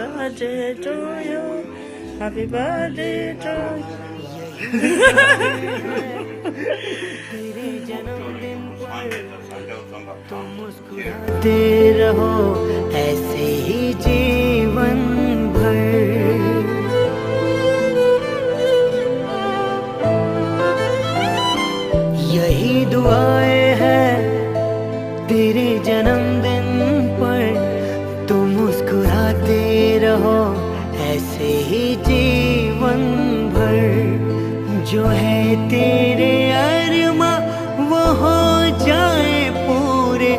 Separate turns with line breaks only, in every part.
birthday to you. Happy birthday to you.
तेरे जन्मदिन पर तुम मुस्कुराते रहो ऐसे ही जीवन भर यही दुआएं हैं तेरे जन्मदिन पर तुम मुस्कुराते रहो ऐसे ही जीवन भर जो है तेरे अरमा वो हो जाए पूरे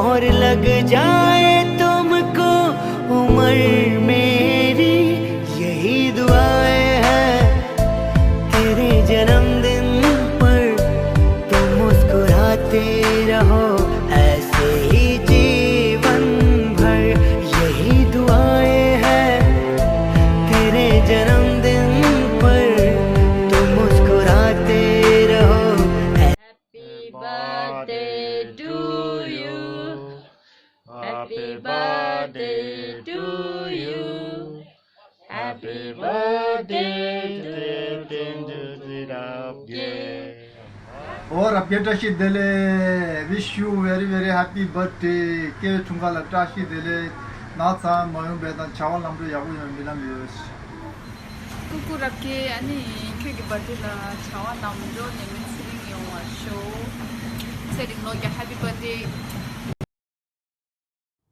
और लग जाए तुमको उम्र मेरी यही दुआएं हैं तेरे जन्मदिन पर तुम मुस्कुराते रहो ऐसे ही जीवन भर यही दुआएं हैं तेरे जन्मदिन पर तुम मुस्कुराते रहो
Happy birthday to you. Happy birthday to you.
और अपडेट दिले wish you very happy birthday के tunga लगता शी दिले ना सा मयूं बेदन चावल number Yagu Milam use
कुकुरके 아니 그게 버티라 차와 남조 내면 스링이 와쇼 세링 너게 happy birthday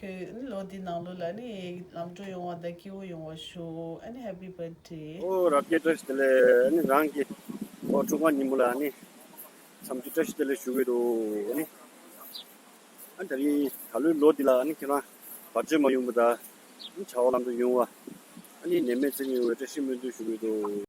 그 로디 나로라 아니 남조 영화다 기호 영화쇼 아니 happy birthday
오 라피에트스텔레 아니 랑기 오 중간님ula 아니 삼주트스텔레 슈게도 아니 안다리 할로 로디라 아니 키나 바제 모용보다 차오람도 용와 아니 내면적인 왜 신문도 슈게도